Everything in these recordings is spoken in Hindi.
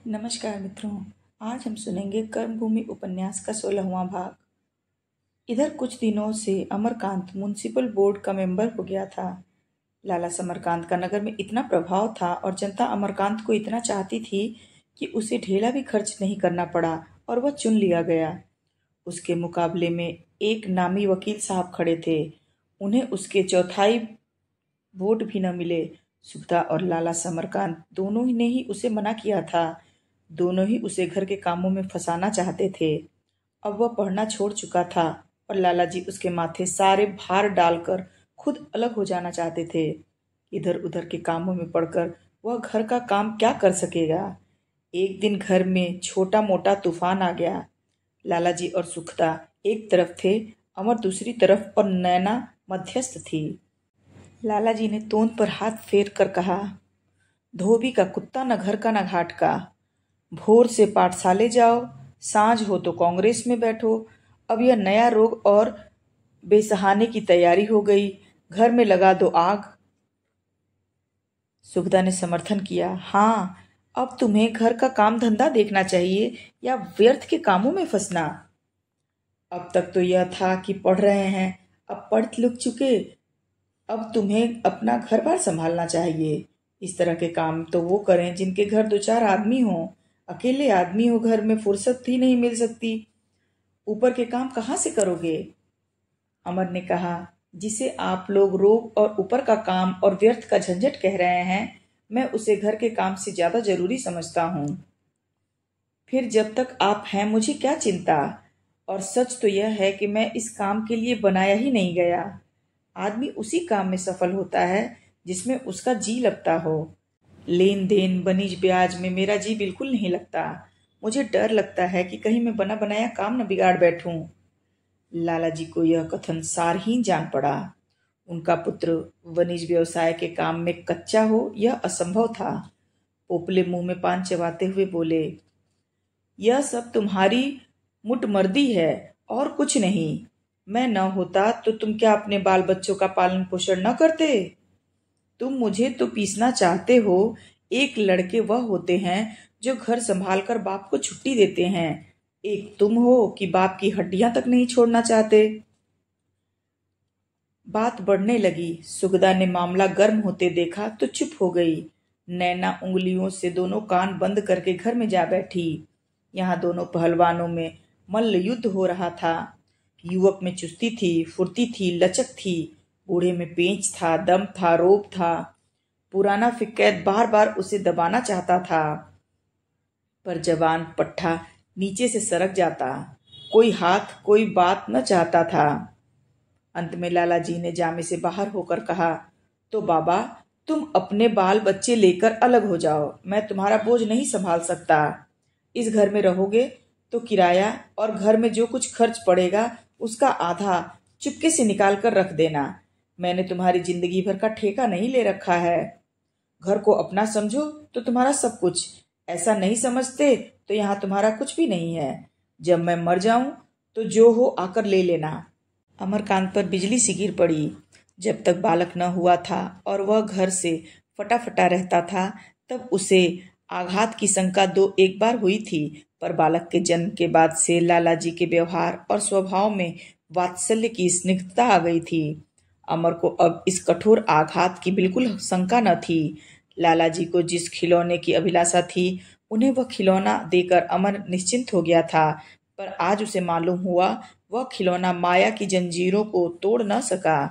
नमस्कार मित्रों। आज हम सुनेंगे कर्मभूमि उपन्यास का 16वां भाग। इधर कुछ दिनों से अमरकांत म्युनिसिपल बोर्ड का मेंबर हो गया था। लाला समरकांत का नगर में इतना प्रभाव था और जनता अमरकांत को इतना चाहती थी कि उसे ढेला भी खर्च नहीं करना पड़ा और वह चुन लिया गया। उसके मुकाबले में एक नामी वकील साहब खड़े थे। उन्हें उसके चौथाई वोट भी न मिले। सुखदा और लाला समरकांत दोनों ने ही उसे मना किया था। दोनों ही उसे घर के कामों में फंसाना चाहते थे। अब वह पढ़ना छोड़ चुका था और लाला जी उसके माथे सारे भार डालकर खुद अलग हो जाना चाहते थे। इधर उधर के कामों में पड़कर वह घर का काम क्या कर सकेगा। एक दिन घर में छोटा मोटा तूफान आ गया। लाला जी और सुखदा एक तरफ थे, अमर दूसरी तरफ और नैना मध्यस्थ थी। लाला जी ने तोंद पर हाथ फेर कर कहा, धोबी का कुत्ता न घर का न घाट का। भोर से पाठशाले जाओ, सांझ हो तो कांग्रेस में बैठो। अब यह नया रोग और बेसहाने की तैयारी हो गई। घर में लगा दो आग। सुखदा ने समर्थन किया, हाँ, अब तुम्हें घर का काम धंधा देखना चाहिए या व्यर्थ के कामों में फंसना। अब तक तो यह था कि पढ़ रहे हैं, अब पढ़ लिख चुके, अब तुम्हें अपना घर बार संभालना चाहिए। इस तरह के काम तो वो करें जिनके घर दो चार आदमी हों। अकेले आदमी हो घर में फुर्सत ही नहीं मिल सकती। ऊपर के काम कहाँ से करोगे? अमर ने कहा, जिसे आप लोग रोग और ऊपर का काम और व्यर्थ का झंझट कह रहे हैं, मैं उसे घर के काम से ज्यादा जरूरी समझता हूँ। फिर जब तक आप हैं मुझे क्या चिंता। और सच तो यह है कि मैं इस काम के लिए बनाया ही नहीं गया। आदमी उसी काम में सफल होता है जिसमें उसका जी लगता हो। लेन देन बनीज ब्याज में मेरा जी बिल्कुल नहीं लगता। मुझे डर लगता है कि कहीं मैं बना बनाया काम न बिगाड़ बैठूं। लाला जी को यह कथन सारहीन जान पड़ा। उनका पुत्र वनिज व्यवसाय के काम में कच्चा हो यह असंभव था। पोपले मुंह में पान चबाते हुए बोले, यह सब तुम्हारी मुटमर्दी है और कुछ नहीं। मैं न होता तो तुम क्या अपने बाल बच्चों का पालन पोषण न करते? तुम मुझे तो पीसना चाहते हो। एक लड़के वह होते हैं जो घर संभाल कर बाप को छुट्टी देते हैं। एक तुम हो कि बाप की हड्डियां तक नहीं छोड़ना चाहते। बात बढ़ने लगी। सुगदा ने मामला गर्म होते देखा तो चुप हो गई। नैना उंगलियों से दोनों कान बंद करके घर में जा बैठी। यहाँ दोनों पहलवानों में मल्ल युद्ध हो रहा था। युवक में चुस्ती थी, फुर्ती थी, लचक थी। बूढ़े में पेंच था, दम था, रोब था। पुराना फिक्कैत बार बार उसे दबाना चाहता था, पर जवान पट्ठा नीचे से सरक जाता। कोई हाथ कोई बात न चाहता था। अंत में लाला जी ने जामे से बाहर होकर कहा, तो बाबा, तुम अपने बाल बच्चे लेकर अलग हो जाओ। मैं तुम्हारा बोझ नहीं संभाल सकता। इस घर में रहोगे तो किराया और घर में जो कुछ खर्च पड़ेगा उसका आधा चुपके से निकाल कर रख देना। मैंने तुम्हारी जिंदगी भर का ठेका नहीं ले रखा है। घर को अपना समझो तो तुम्हारा सब कुछ, ऐसा नहीं समझते तो यहाँ तुम्हारा कुछ भी नहीं है। जब मैं मर जाऊं तो जो हो आकर ले लेना। अमरकांत पर बिजली सी गिर पड़ी। जब तक बालक न हुआ था और वह घर से फटा फटा रहता था, तब उसे आघात की शंका दो एक बार हुई थी, पर बालक के जन्म के बाद से लाला जी के व्यवहार और स्वभाव में वात्सल्य की स्निग्धता आ गई थी। अमर को अब इस कठोर आघात की बिल्कुल शंका न थी। लाला जी को जिस खिलौने की अभिलाषा थी, उन्हें वह खिलौना देकर अमर निश्चिंत हो गया था, पर आज उसे मालूम हुआ वह खिलौना माया की जंजीरों को तोड़ न सका।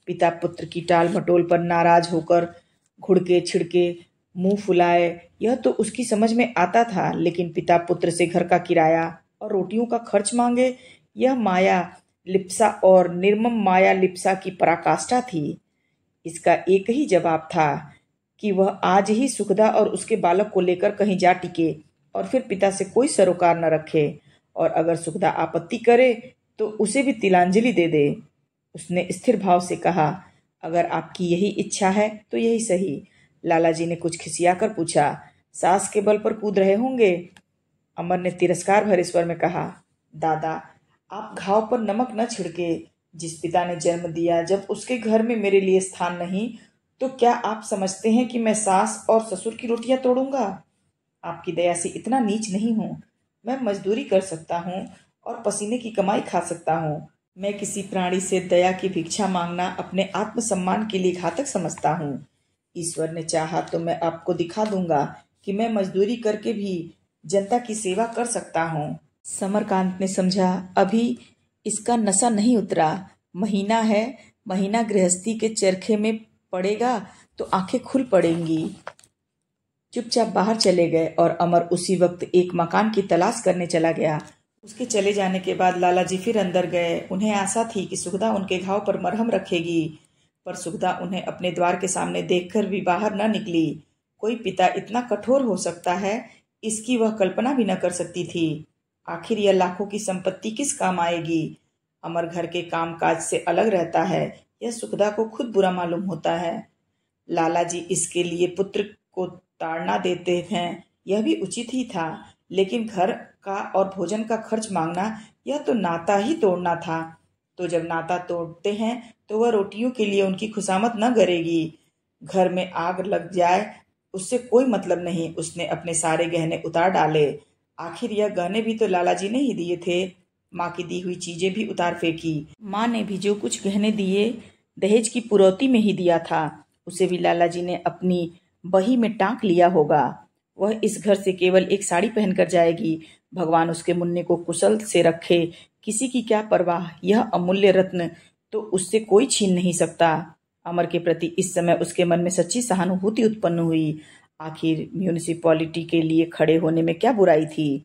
पिता पुत्र की टाल मटोल पर नाराज होकर घुड़के छिड़के मुंह फुलाए, यह तो उसकी समझ में आता था, लेकिन पिता पुत्र से घर का किराया और रोटियों का खर्च मांगे, यह माया लिप्सा और निर्मम माया लिप्सा की पराकाष्ठा थी। इसका एक ही जवाब था कि वह आज ही सुखदा और उसके बालक को लेकर कहीं जा टिके और फिर पिता से कोई सरोकार न रखे, और अगर सुखदा आपत्ति करे तो उसे भी तिलांजलि दे दे। उसने स्थिर भाव से कहा, अगर आपकी यही इच्छा है तो यही सही। लाला जी ने कुछ खिसिया कर पूछा, सास के बल पर कूद रहे होंगे? अमर ने तिरस्कार भरे स्वर में कहा, दादा, आप घाव पर नमक न छिड़के। जिस पिता ने जन्म दिया, जब उसके घर में मेरे लिए स्थान नहीं, तो क्या आप समझते हैं कि मैं सास और ससुर की रोटियां तोड़ूंगा? आपकी दया से इतना नीच नहीं हूँ। मैं मजदूरी कर सकता हूँ और पसीने की कमाई खा सकता हूँ। मैं किसी प्राणी से दया की भिक्षा मांगना अपने आत्मसम्मान के लिए घातक समझता हूँ। ईश्वर ने चाहा तो मैं आपको दिखा दूंगा कि मैं मजदूरी करके भी जनता की सेवा कर सकता हूँ। समरकांत ने समझा, अभी इसका नशा नहीं उतरा। महीना है, महीना गृहस्थी के चरखे में पड़ेगा तो आंखें खुल पड़ेंगी। चुपचाप बाहर चले गए और अमर उसी वक्त एक मकान की तलाश करने चला गया। उसके चले जाने के बाद लाला जी फिर अंदर गए। उन्हें आशा थी कि सुगदा उनके घाव पर मरहम रखेगी, पर सुगदा उन्हें अपने द्वार के सामने देखकर भी बाहर न निकली। कोई पिता इतना कठोर हो सकता है, इसकी वह कल्पना भी न कर सकती थी। आखिर यह लाखों की संपत्ति किस काम आएगी? अमर घर के कामकाज से अलग रहता है, यह सुगदा को खुद बुरा मालूम होता है। लाला जी इसके लिए पुत्र को ताड़ना देते हैं, यह भी उचित ही था, लेकिन घर का और भोजन का खर्च मांगना, यह तो नाता ही तोड़ना था। तो जब नाता तोड़ते हैं तो वह रोटियों के लिए उनकी खुशामद न करेगी। घर में आग लग जाए उससे कोई मतलब नहीं। उसने अपने सारे गहने उतार डाले। आखिर यह गहने भी तो लाला जी ने ही दिए थे। माँ की दी हुई चीजें भी उतार फेंकी। माँ ने भी जो कुछ गहने दिए दहेज की पुरौती में ही दिया था, उसे भी लाला जी ने अपनी बही में टांक लिया होगा। वह इस घर से केवल एक साड़ी पहनकर जाएगी। भगवान उसके मुन्ने को कुशल से रखे। किसी की क्या परवाह, यह अमूल्य रत्न तो उससे कोई छीन नहीं सकता। अमर के प्रति इस समय उसके मन में सच्ची सहानुभूति उत्पन्न हुई। आखिर म्यूनिसिपैलिटी के लिए खड़े होने में क्या बुराई थी?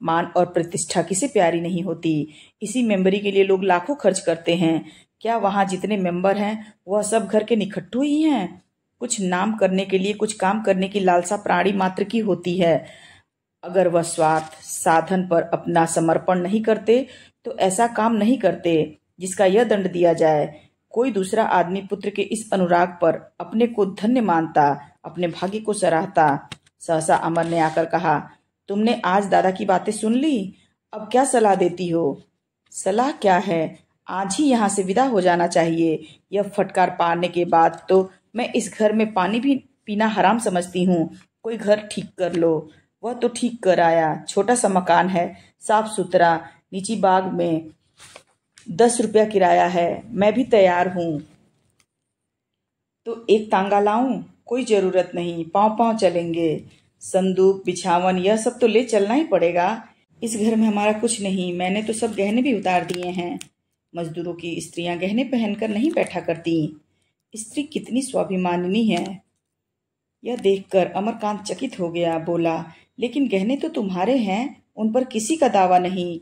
मान और प्रतिष्ठा किसे प्यारी नहीं होती? इसी मेंबरी के लिए लोग लाखों खर्च करते हैं। क्या वहां जितने मेंबर हैं वह सब घर के निखट्टू ही हैं? कुछ नाम करने के लिए, कुछ काम करने की लालसा प्राणी मात्र की होती है। अगर वह स्वार्थ साधन पर अपना समर्पण नहीं करते तो ऐसा काम नहीं करते जिसका यह दंड दिया जाए। कोई दूसरा आदमी पुत्र के इस अनुराग पर अपने को धन्य मानता, अपने भाग्य को सराहता। सहसा अमर ने आकर कहा, तुमने आज दादा की बातें सुन ली, अब क्या सलाह देती हो? सलाह क्या है, आज ही यहाँ से विदा हो जाना चाहिए। यह फटकार पाने के बाद तो मैं इस घर में पानी भी पीना हराम समझती हूँ। कोई घर ठीक कर लो। वह तो ठीक कर आया, छोटा सा मकान है, साफ सुथरा, नीची बाग में, 10 रुपया किराया है। मैं भी तैयार हूँ। तो एक तांगा लाऊं? कोई जरूरत नहीं, पाँव पाँव चलेंगे। संदूक, बिछावन, यह सब तो ले चलना ही पड़ेगा। इस घर में हमारा कुछ नहीं, मैंने तो सब गहने भी उतार दिए हैं। मजदूरों की स्त्रियां गहने पहनकर नहीं बैठा करती। स्त्री कितनी स्वाभिमानिनी है। यह देखकर अमरकांत चकित हो गया। बोला, लेकिन गहने तो तुम्हारे हैं, उन पर किसी का दावा नहीं।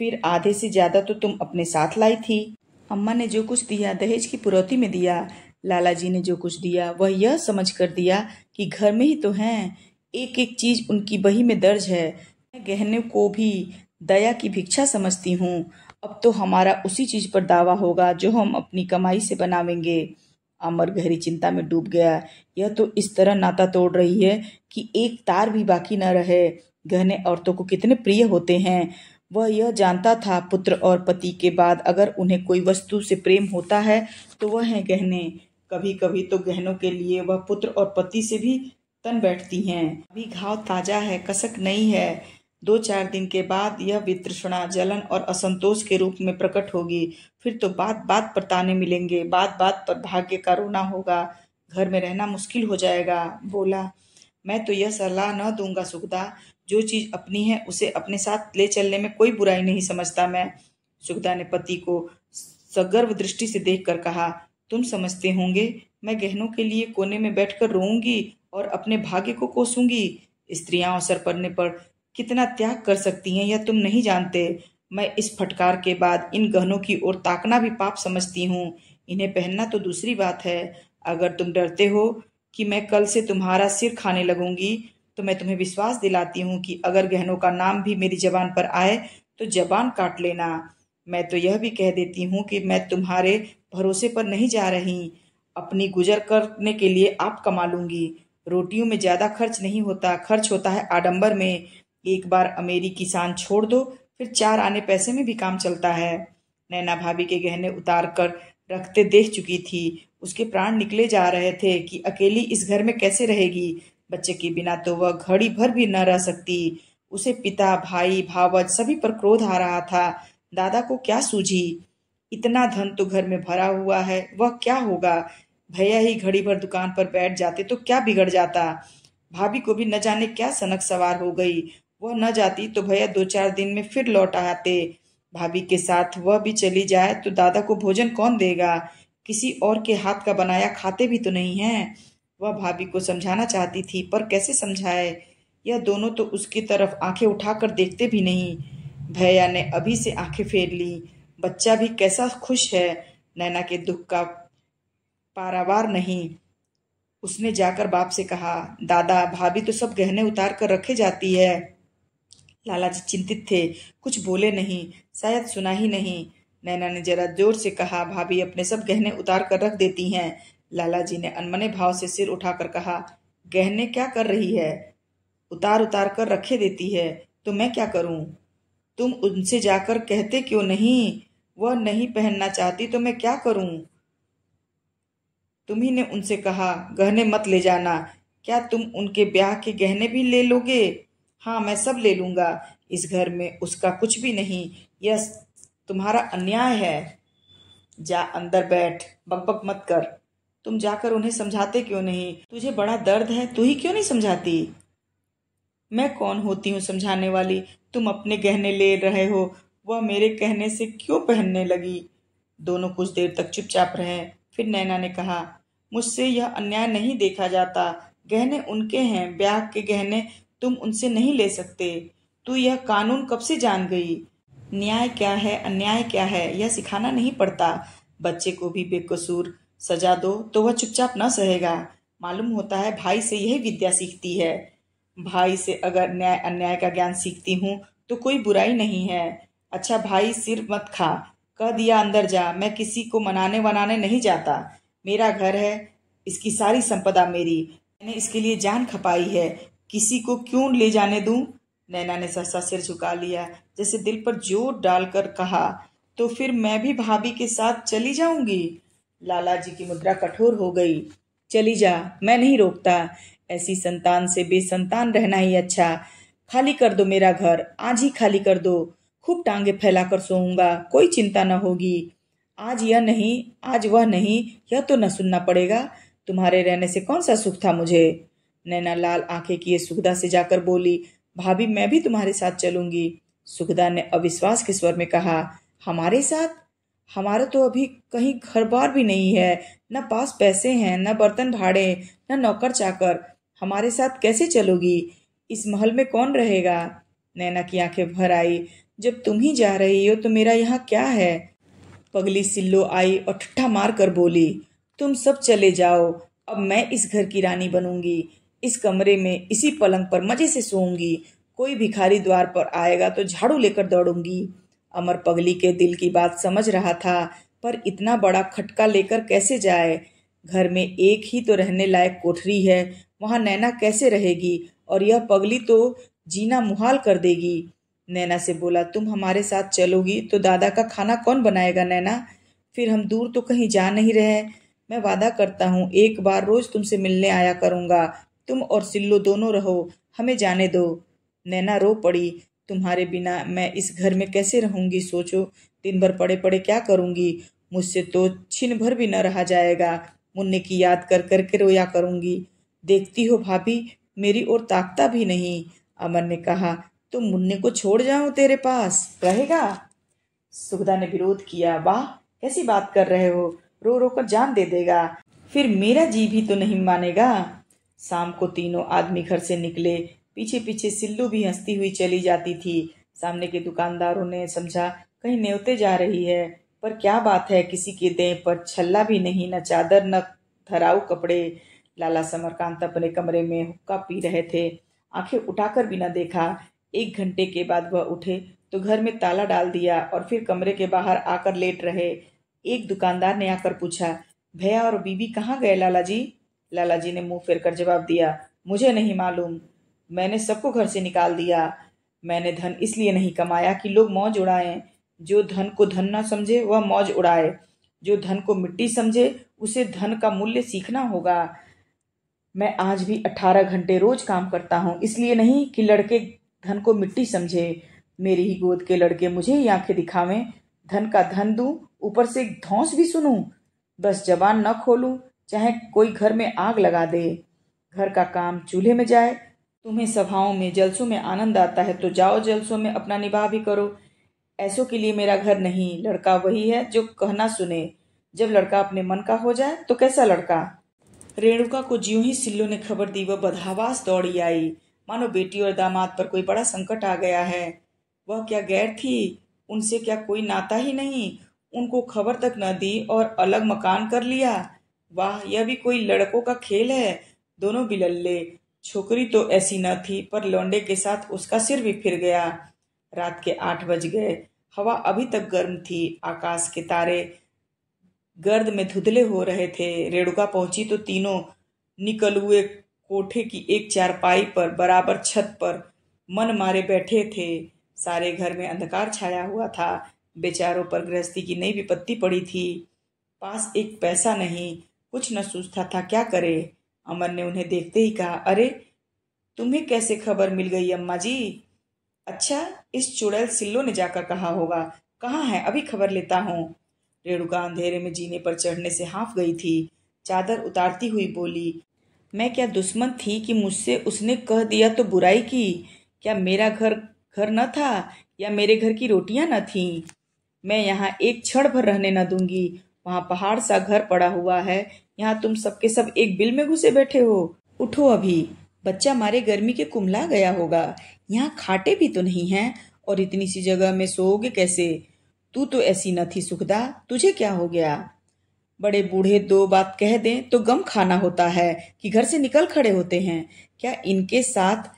फिर आधे से ज्यादा तो तुम अपने साथ लाई थी। अम्मा ने जो कुछ दिया दहेज की पुरौती में दिया। लाला जी ने जो कुछ दिया वह यह समझ कर दिया कि घर में ही तो हैं। एक एक चीज उनकी बही में दर्ज है। मैं गहने को भी दया की भिक्षा समझती हूँ। अब तो हमारा उसी चीज पर दावा होगा जो हम अपनी कमाई से बनावेंगे। अमर गहरी चिंता में डूब गया। यह तो इस तरह नाता तोड़ रही है कि एक तार भी बाकी न रहे। गहने औरतों को कितने प्रिय होते हैं। वह यह जानता था, पुत्र और पति के बाद अगर उन्हें कोई वस्तु से प्रेम होता है तो वह है गहने। कभी कभी तो गहनों के लिए वह पुत्र और पति से भी तन बैठती हैं। अभी घाव ताजा है, कसक नहीं है। 2-4 दिन के बाद यह वितृष्णा, जलन और असंतोष के रूप में प्रकट होगी। फिर तो बात बात पर ताने मिलेंगे, बात बात पर भाग्य का रोना होगा। घर में रहना मुश्किल हो जाएगा। बोला, मैं तो यह सलाह न दूंगा सुगदा। जो चीज अपनी है उसे अपने साथ ले चलने में कोई बुराई नहीं समझता मैं। सुगदा ने पति को सगर्व दृष्टि से देखकर कहा, तुम समझते होंगे मैं गहनों के लिए कोने में बैठकर रोऊंगी और अपने भाग्य को कोसूंगी। स्त्रियां अवसर पड़ने पर कितना त्याग कर सकती हैं यह तुम नहीं जानते। मैं इस फटकार के बाद इन गहनों की ओर ताकना भी पाप समझती हूँ। इन्हें पहनना तो दूसरी बात है। अगर तुम डरते हो कि मैं कल से तुम्हारा सिर खाने लगूंगी तो मैं तुम्हें विश्वास दिलाती हूँ कि अगर गहनों का नाम भी मेरी जबान पर आए तो जबान काट लेना। मैं तो यह भी कह देती हूँ कि मैं तुम्हारे भरोसे पर नहीं जा रही। अपनी गुजर करने के लिए आप कमा लूंगी। रोटियों में ज्यादा खर्च नहीं होता, खर्च होता है आडंबर में। एक बार अमेरी की शान छोड़ दो, फिर 4 आने पैसे में भी काम चलता है। नैना भाभी के गहने उतार कर रखते देख चुकी थी। उसके प्राण निकले जा रहे थे कि अकेली इस घर में कैसे रहेगी। बच्चे के बिना तो वह घड़ी भर भी न रह सकती। उसे पिता, भाई, भावज सभी पर क्रोध आ रहा था। दादा को क्या सूझी? इतना धन तो घर में भरा हुआ है, वह क्या होगा? भैया ही घड़ी भर दुकान पर बैठ जाते तो क्या बिगड़ जाता? भाभी को भी न जाने क्या सनक सवार हो गई। वह न जाती तो भैया 2-4 दिन में फिर लौट आते। भाभी के साथ वह भी चली जाए तो दादा को भोजन कौन देगा? किसी और के हाथ का बनाया खाते भी तो नहीं है। वह भाभी को समझाना चाहती थी, पर कैसे समझाए? यह दोनों तो उसकी तरफ आंखें उठाकर देखते भी नहीं। भैया ने अभी से आंखें फेर ली। बच्चा भी कैसा खुश है। नैना के दुख का पारावार नहीं। उसने जाकर बाप से कहा, दादा, भाभी तो सब गहने उतार कर रखे जाती है। लाला जी चिंतित थे, कुछ बोले नहीं, शायद सुना ही नहीं। नैना ने जरा जोर से कहा, भाभी अपने सब गहने उतार कर रख देती हैं। लाला जी ने अनमने भाव से सिर उठाकर कहा, गहने क्या कर रही है? उतार उतार कर रखे देती है तो मैं क्या करूं? तुम उनसे जाकर कहते क्यों नहीं? वह नहीं पहनना चाहती तो मैं क्या करूं? तुम्ही ने उनसे कहा गहने मत ले जाना। क्या तुम उनके ब्याह के गहने भी ले लोगे? हाँ, मैं सब ले लूंगा। इस घर में उसका कुछ भी नहीं। यह तुम्हारा अन्याय है। जा अंदर बैठ, बकबक मत कर। तुम जाकर उन्हें समझाते क्यों नहीं? तुझे बड़ा दर्द है, तू ही क्यों नहीं समझाती? मैं कौन होती हूँ समझाने वाली? तुम अपने गहने ले रहे हो, वह मेरे कहने से क्यों पहनने लगी? दोनों कुछ देर तक चुपचाप रहे। फिर नैना ने कहा, मुझसे यह अन्याय नहीं देखा जाता। गहने उनके हैं, ब्याह के गहने तुम उनसे नहीं ले सकते। तू यह कानून कब से जान गई? न्याय क्या है, अन्याय क्या है, यह सिखाना नहीं पड़ता। बच्चे को भी बेकसूर सजा दो तो वह चुपचाप न सहेगा। मालूम होता है भाई से यही विद्या सीखती है। भाई से अगर न्याय अन्याय का ज्ञान सीखती हूँ तो कोई बुराई नहीं है। अच्छा भाई, सिर मत खा, कह दिया अंदर जा। मैं किसी को मनाने वनाने नहीं जाता। मेरा घर है, इसकी सारी संपदा मेरी। मैंने इसके लिए जान खपाई है, किसी को क्यों ले जाने दूं? नैना ने सहसा सिर झुका लिया, जैसे दिल पर जोर डालकर कहा, तो फिर मैं भी भाभी के साथ चली जाऊंगी। लाला जी की मुद्रा कठोर हो गई। चली जा, मैं नहीं रोकता। ऐसी संतान से बेसंतान रहना ही अच्छा। खाली कर दो मेरा घर, आज ही खाली कर दो। खूब टांगे फैलाकर सोऊंगा, कोई चिंता न होगी। आज यह नहीं, आज वह नहीं, यह तो न सुनना पड़ेगा। तुम्हारे रहने से कौन सा सुख था मुझे? नैना लाल आंखें किए सुखदा से जाकर बोली, भाभी मैं भी तुम्हारे साथ चलूंगी। सुखदा ने अविश्वास के स्वर में कहा, हमारे साथ? हमारा तो अभी कहीं घर बार भी नहीं है, न पास पैसे हैं, न बर्तन भाड़े, न नौकर चाकर। हमारे साथ कैसे चलोगी? इस महल में कौन रहेगा? नैना की आंखें भर आई, जब तुम ही जा रही हो तो मेरा यहाँ क्या है? पगली सिल्लो आई और ठट्ठा मार कर बोली, तुम सब चले जाओ, अब मैं इस घर की रानी बनूंगी। इस कमरे में इसी पलंग पर मजे से सोऊंगी। कोई भिखारी द्वार पर आएगा तो झाड़ू लेकर दौड़ूंगी। अमर पगली के दिल की बात समझ रहा था, पर इतना बड़ा खटका लेकर कैसे जाए? घर में एक ही तो रहने लायक कोठरी है, वहां नैना कैसे रहेगी? और यह पगली तो जीना मुहाल कर देगी। नैना से बोला, तुम हमारे साथ चलोगी तो दादा का खाना कौन बनाएगा नैना? फिर हम दूर तो कहीं जा नहीं रहे। मैं वादा करता हूँ एक बार रोज तुमसे मिलने आया करूंगा। तुम और सिल्लो दोनों रहो, हमें जाने दो। नैना रो पड़ी, तुम्हारे बिना मैं इस घर में कैसे रहूंगी? सोचो, दिन भर पड़े पड़े क्या करूंगी? मुझसे तो छिन भर भी न रहा जाएगा। मुन्ने की याद कर करके रोया करूंगी। देखती हो भाभी, मेरी ओर ताकता भी नहीं। अमर ने कहा, तो मुन्ने को छोड़ जाऊं तेरे पास, रहेगा? सुगदा ने विरोध किया, वाह कैसी बात कर रहे हो, रो रो कर जान दे देगा। फिर मेरा जी भी तो नहीं मानेगा। शाम को तीनों आदमी घर से निकले। पीछे पीछे सिल्लू भी हंसती हुई चली जाती थी। सामने के दुकानदारों ने समझा कहीं न्योते जा रही है, पर क्या बात है, किसी के देह पर छल्ला भी नहीं, न चादर न थराऊ कपड़े। लाला समरकांत अपने कमरे में हुक्का पी रहे थे, आंखें उठाकर भी न देखा। 1 घंटे के बाद वह उठे तो घर में ताला डाल दिया और फिर कमरे के बाहर आकर लेट रहे। एक दुकानदार ने आकर पूछा, भैया और बीबी कहाँ गए लाला जी? लाला जी ने मुंह फेर कर जवाब दिया, मुझे नहीं मालूम। मैंने सबको घर से निकाल दिया। मैंने धन इसलिए नहीं कमाया कि लोग मौज उड़ाएं। जो धन को धन न समझे वह मौज उड़ाए। जो धन को मिट्टी समझे उसे धन का मूल्य सीखना होगा। मैं आज भी 18 घंटे रोज काम करता हूँ, इसलिए नहीं कि लड़के धन को मिट्टी समझे। मेरी ही गोद के लड़के मुझे ही आंखें दिखावें, धन का धन दूं, ऊपर से एक धौंस भी सुनूं। बस जबान न खोलूं, चाहे कोई घर में आग लगा दे। घर का काम चूल्हे में जाए। तुम्हें सभाओं में जलसों में आनंद आता है तो जाओ जलसों में अपना निवाह भी करो। ऐसों के लिए मेरा घर नहीं, लड़का वही है जो कहना सुने। जब लड़का अपने मन का हो जाए तो कैसा लड़का। रेणुका को ज्यों ही सिल्लो ने खबर दी वह बदहवास दौड़ी आई, मानो बेटी और दामाद पर कोई बड़ा संकट आ गया है। वह क्या गैर थी, उनसे क्या कोई नाता ही नहीं, उनको खबर तक न दी और अलग मकान कर लिया। वाह, यह भी कोई लड़कों का खेल है। दोनों बिलल्ले। छोकरी तो ऐसी न थी, पर लौंडे के साथ उसका सिर भी फिर गया। रात के 8 बज गए। हवा अभी तक गर्म थी। आकाश के तारे गर्द में धुंधले हो रहे थे। रेणुका पहुंची तो तीनों निकल हुए कोठे की एक चारपाई पर बराबर छत पर मन मारे बैठे थे। सारे घर में अंधकार छाया हुआ था। बेचारों पर गृहस्थी की नई विपत्ति पड़ी थी। पास एक पैसा नहीं, कुछ न सूझता था क्या करे। अमर ने उन्हें देखते ही कहा, अरे तुम्हें कैसे खबर मिल गई अम्मा जी। अच्छा, इस चुड़ैल सिल्लो ने जाकर कहा होगा। कहाँ है, अभी खबर लेता हूँ। रेणुका अंधेरे में जीने पर चढ़ने से हाँफ गई थी। चादर उतारती हुई बोली, मैं क्या दुश्मन थी कि मुझसे उसने कह दिया तो बुराई की। क्या मेरा घर घर न था या मेरे घर की रोटियां न थीं। मैं यहाँ एक क्षण भर रहने न दूंगी। वहां पहाड़ सा घर पड़ा हुआ है, यहाँ तुम सबके सब एक बिल में घुसे बैठे हो। उठो अभी, बच्चा मारे गर्मी के कुमला गया होगा। यहाँ खाटे भी तो नहीं हैं, और इतनी सी जगह में सोओगे कैसे। तू तो ऐसी न थी सुखदा, तुझे क्या हो गया। बड़े बूढ़े दो बात कह दें तो गम खाना होता है कि घर से निकल खड़े होते हैं। क्या इनके साथ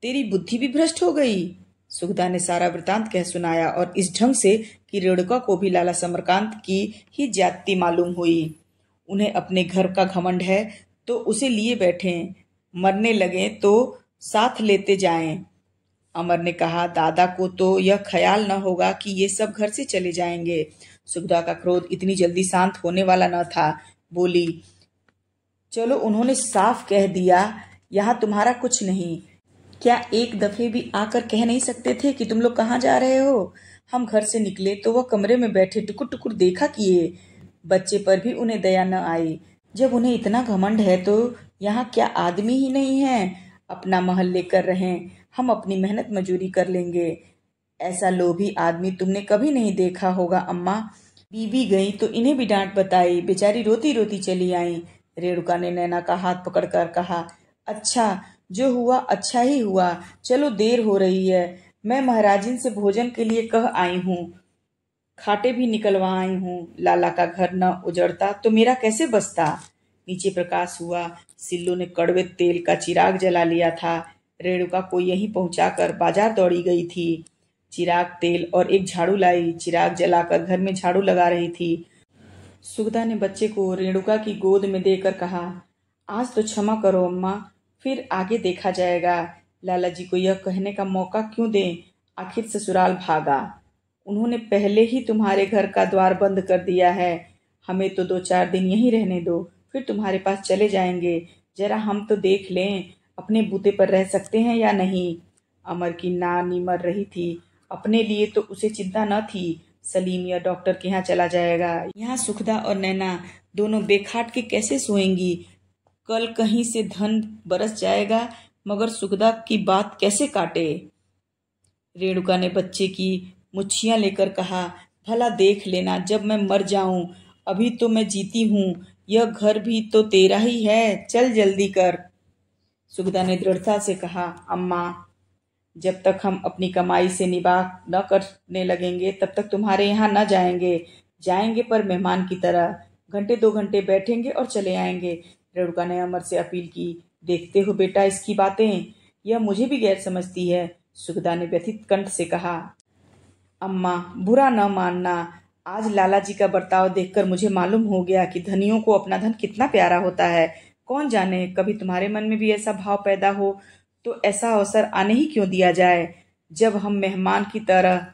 तेरी बुद्धि भी भ्रष्ट हो गई। सुखदा ने सारा वृतांत कह सुनाया, और इस ढंग से कि रेणुका को भी लाला समरकांत की ही जाति मालूम हुई। उन्हें अपने घर का घमंड है तो उसे लिए बैठे, मरने लगे तो साथ लेते जाएं। अमर ने कहा, दादा को तो यह ख्याल न होगा कि ये सब घर से चले जाएंगे। सुखदा का क्रोध इतनी जल्दी शांत होने वाला न था। बोली, चलो उन्होंने साफ कह दिया यहाँ तुम्हारा कुछ नहीं। क्या एक दफे भी आकर कह नहीं सकते थे कि तुम लोग कहाँ जा रहे हो। हम घर से निकले तो वह कमरे में बैठे टुकुर टुकुर देखा किए। बच्चे पर भी उन्हें दया न आई। जब उन्हें इतना घमंड है तो यहाँ क्या आदमी ही नहीं है। अपना महल लेकर रहें, हम अपनी मेहनत मजूरी कर लेंगे। ऐसा लोभी आदमी तुमने कभी नहीं देखा होगा अम्मा। बीबी गई तो इन्हें भी डांट बताई, बेचारी रोती रोती चली आई। रेणुका ने नैना का हाथ पकड़कर कहा, अच्छा, जो हुआ अच्छा ही हुआ। चलो देर हो रही है, मैं महाराजिन से भोजन के लिए कह आई हूँ, खाटे भी निकलवा आई हूँ। लाला का घर न उजड़ता तो मेरा कैसे बसता। नीचे प्रकाश हुआ। सिल्लो ने कड़वे तेल का चिराग जला लिया था। रेणुका को यहीं पहुंचाकर बाजार दौड़ी गई थी। चिराग, तेल और एक झाड़ू लाई। चिराग जलाकर घर में झाड़ू लगा रही थी। सुगदा ने बच्चे को रेणुका की गोद में देकर कहा, आज तो क्षमा करो अम्मा, फिर आगे देखा जाएगा। लाला जी को यह कहने का मौका क्यों दें। आखिर ससुराल भागा, उन्होंने पहले ही तुम्हारे घर का द्वार बंद कर दिया है। हमें तो 2-4 दिन यहीं रहने दो, फिर तुम्हारे पास चले जाएंगे। जरा हम तो देख लें अपने बूते पर रह सकते हैं या नहीं। अमर की नानी मर रही थी। अपने लिए तो उसे चिंता न थी। सलीम या डॉक्टर के यहाँ चला जाएगा। यहाँ सुखदा और नैना दोनों बेखाट के कैसे सोएंगी। कल कहीं से धन बरस जाएगा, मगर सुखदा की बात कैसे काटे। रेणुका ने बच्चे की मुच्छियां लेकर कहा, भला देख लेना जब मैं मर जाऊं। अभी तो मैं जीती हूं, यह घर भी तो तेरा ही है, चल जल्दी कर। सुखदा ने दृढ़ता से कहा, अम्मा, जब तक हम अपनी कमाई से निवाह न करने लगेंगे तब तक तुम्हारे यहाँ न जाएंगे। जाएंगे पर मेहमान की तरह, घंटे 2 घंटे बैठेंगे और चले आएंगे। रेणुका ने अमर से अपील की, देखते हो बेटा इसकी बातें, यह मुझे भी गैर समझती है। सुखदा ने व्यथित कंठ से कहा, अम्मा बुरा न मानना, आज लाला जी का बर्ताव देखकर मुझे मालूम हो गया कि धनियों को अपना धन कितना प्यारा होता है। कौन जाने कभी तुम्हारे मन में भी ऐसा भाव पैदा हो तो ऐसा अवसर आने ही क्यों दिया जाए जब हम मेहमान की तरह।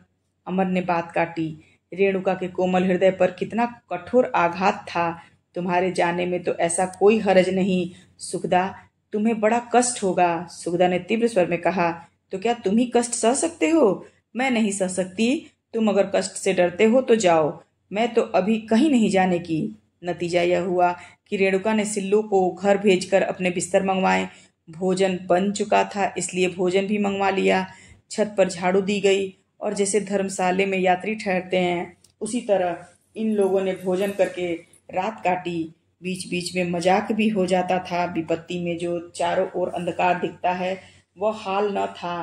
अमर ने बात काटी। रेणुका के कोमल हृदय पर कितना कठोर आघात था। तुम्हारे जाने में तो ऐसा कोई हरज नहीं सुखदा, तुम्हें बड़ा कष्ट होगा। सुगदा ने तीव्र स्वर में कहा। तो क्या तुम ही कष्ट सह सकते हो? मैं नहीं सह सकती। तुम अगर कष्ट से डरते हो तो जाओ, मैं तो अभी कहीं नहीं जाने की। नतीजा यह हुआ कि रेणुका ने सिल्लू को घर भेजकर अपने बिस्तर मंगवाए। भोजन बन चुका था, इसलिए भोजन भी मंगवा लिया। छत पर झाड़ू दी गई और जैसे धर्मशाले में यात्री ठहरते हैं, उसी तरह इन लोगों ने भोजन करके रात काटी। बीच बीच में मजाक भी हो जाता था। विपत्ति में जो चारों ओर अंधकार दिखता है, वह हाल न था।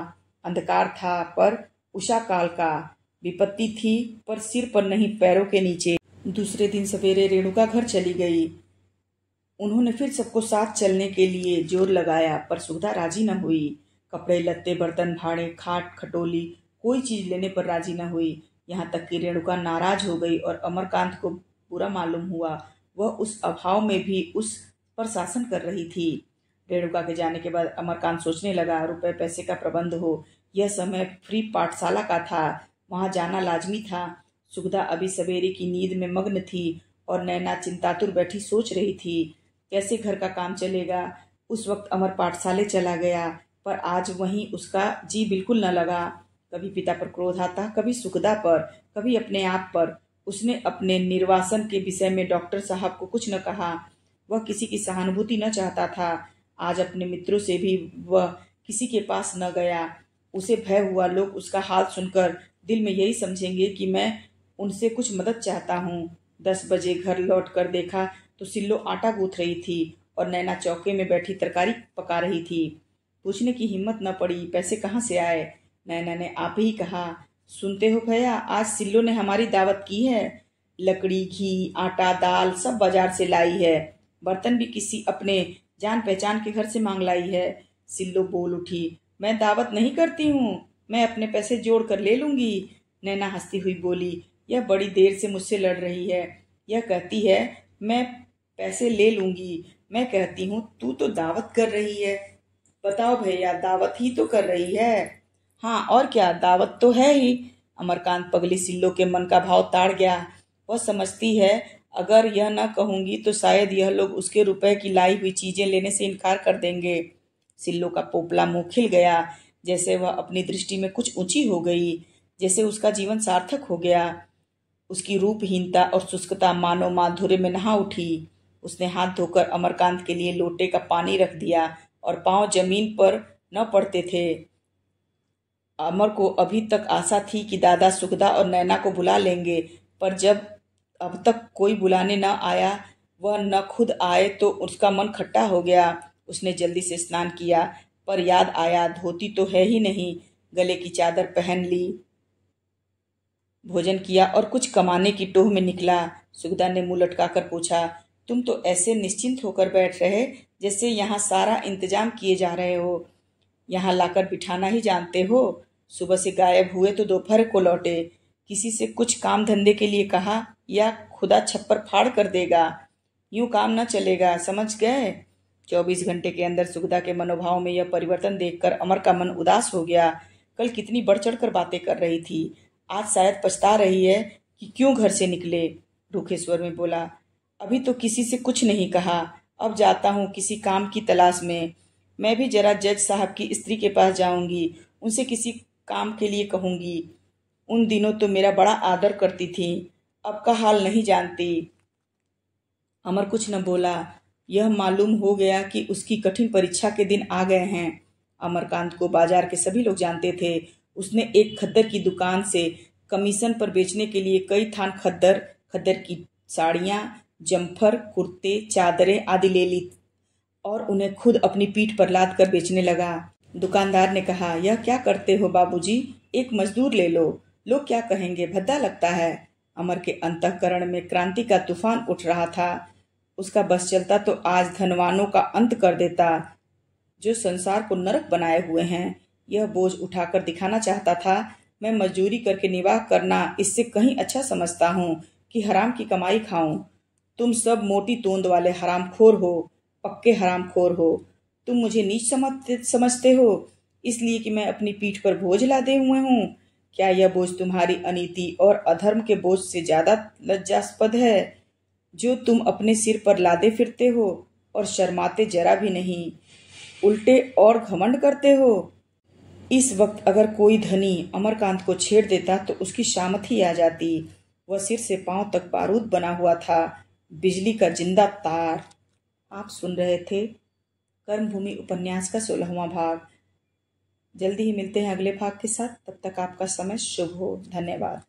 अंधकार था पर उषा काल का। विपत्ति थी पर सिर पर नहीं, पैरों के नीचे। दूसरे दिन सवेरे रेणुका घर चली गई। उन्होंने फिर सबको साथ चलने के लिए जोर लगाया, पर सुधा राजी न हुई। कपड़े लत्ते, बर्तन भाड़े, खाट खटोली, कोई चीज लेने पर राजी न हुई। यहाँ तक कि रेणुका नाराज हो गई और अमरकांत को बुरा मालूम हुआ। वह उस अभाव में भी उस पर शासन कर रही थी। रेणुका के जाने के बाद अमरकांत सोचने लगा, रुपए पैसे का प्रबंध हो। यह समय फ्री पाठशाला का था, वहां जाना लाजमी था। सुगदा अभी सवेरे की नींद में मग्न थी और नैना चिंतातुर बैठी सोच रही थी, कैसे घर का काम चलेगा। उस वक्त अमर पाठशाले चला गया, पर आज वहीं उसका जी बिल्कुल न लगा। कभी पिता पर क्रोध आता, कभी सुगदा पर, कभी अपने आप पर। उसने अपने निर्वासन के विषय में डॉक्टर साहब को कुछ न कहा। वह किसी की सहानुभूति न चाहता था। आज अपने मित्रों से भी वह किसी के पास न गया। उसे भय हुआ, लोग उसका हाल सुनकर दिल में यही समझेंगे कि मैं उनसे कुछ मदद चाहता हूँ। 10 बजे घर लौट कर देखा तो सिल्लो आटा गूंथ रही थी और नैना चौके में बैठी तरकारी पका रही थी। पूछने की हिम्मत न पड़ी, पैसे कहाँ से आए। नैना ने आप ही कहा। सुनते हो भैया, आज सिल्लो ने हमारी दावत की है। लकड़ी, घी, आटा, दाल सब बाजार से लाई है। बर्तन भी किसी अपने जान पहचान के घर से मांग लाई है। सिल्लो बोल उठी, मैं दावत नहीं करती हूँ, मैं अपने पैसे जोड़ कर ले लूंगी। नैना हंसती हुई बोली, यह बड़ी देर से मुझसे लड़ रही है। यह कहती है मैं पैसे ले लूंगी, मैं कहती हूँ तू तो दावत कर रही है। बताओ भैया, दावत ही तो कर रही है। हाँ और क्या, दावत तो है ही। अमरकांत पगली सिल्लो के मन का भाव ताड़ गया। वह समझती है अगर यह न कहूंगी तो शायद यह लोग उसके रुपए की लाई हुई चीजें लेने से इनकार कर देंगे। सिल्लो का पोपला मुंह खिल गया, जैसे वह अपनी दृष्टि में कुछ ऊंची हो गई, जैसे उसका जीवन सार्थक हो गया। उसकी रूपहीनता और शुष्कता मानो माधुर्य में नहा उठी। उसने हाथ धोकर अमरकांत के लिए लोटे का पानी रख दिया और पांव जमीन पर न पड़ते थे। अमर को अभी तक आशा थी कि दादा सुगदा और नैना को बुला लेंगे, पर जब अब तक कोई बुलाने न आया, वह न खुद आए, तो उसका मन खट्टा हो गया। उसने जल्दी से स्नान किया, पर याद आया धोती तो है ही नहीं। गले की चादर पहन ली, भोजन किया और कुछ कमाने की टोह में निकला। सुगदा ने मुंह लटकाकर पूछा, तुम तो ऐसे निश्चिंत होकर बैठ रहे जैसे यहाँ सारा इंतजाम किए जा रहे हो। यहाँ लाकर बिठाना ही जानते हो। सुबह से गायब हुए तो दोपहर को लौटे। किसी से कुछ काम धंधे के लिए कहा या खुदा छप्पर फाड़ कर देगा। यूं काम न चलेगा, समझ गए। 24 घंटे के अंदर सुगदा के मनोभाव में यह परिवर्तन देखकर अमर का मन उदास हो गया। कल कितनी बढ़ चढ़ कर बातें कर रही थी, आज शायद पछता रही है कि क्यों घर से निकले। रूखे स्वर में बोला, अभी तो किसी से कुछ नहीं कहा, अब जाता हूँ किसी काम की तलाश में। मैं भी जरा जज साहब की स्त्री के पास जाऊंगी, उनसे किसी काम के लिए कहूंगी। उन दिनों तो मेरा बड़ा आदर करती थी, अब का हाल नहीं जानती। अमर कुछ न बोला। यह मालूम हो गया कि उसकी कठिन परीक्षा के दिन आ गए हैं। अमरकांत को बाजार के सभी लोग जानते थे। उसने एक खद्दर की दुकान से कमीशन पर बेचने के लिए कई थान खद्दर की साड़ियां, जम्फर, कुर्ते, चादरें आदि ले ली और उन्हें खुद अपनी पीठ पर लाद कर बेचने लगा। दुकानदार ने कहा, यह क्या करते हो बाबूजी, एक मजदूर ले लो, लोग क्या कहेंगे, भद्दा लगता है। अमर के अंतःकरण में क्रांति का तूफान उठ रहा था। उसका बस चलता तो आज धनवानों का अंत कर देता, जो संसार को नरक बनाए हुए हैं। यह बोझ उठाकर दिखाना चाहता था, मैं मजदूरी करके निर्वाह करना इससे कहीं अच्छा समझता हूँ कि हराम की कमाई खाऊं। तुम सब मोटी तोंद वाले हरामखोर हो, पक्के हरामखोर हो। तुम मुझे नीच समझते हो इसलिए कि मैं अपनी पीठ पर बोझ लादे हुए हूँ। क्या यह बोझ तुम्हारी अनीति और अधर्म के बोझ से ज्यादा लज्जास्पद है, जो तुम अपने सिर पर लादे फिरते हो और शर्माते जरा भी नहीं। उल्टे और घमंड करते हो। इस वक्त अगर कोई धनी अमरकांत को छेड़ देता तो उसकी शामत ही आ जाती। वह सिर से पांव तक बारूद बना हुआ था, बिजली का जिंदा तार। आप सुन रहे थे कर्मभूमि उपन्यास का 16वां भाग। जल्दी ही मिलते हैं अगले भाग के साथ। तब तक आपका समय शुभ हो। धन्यवाद।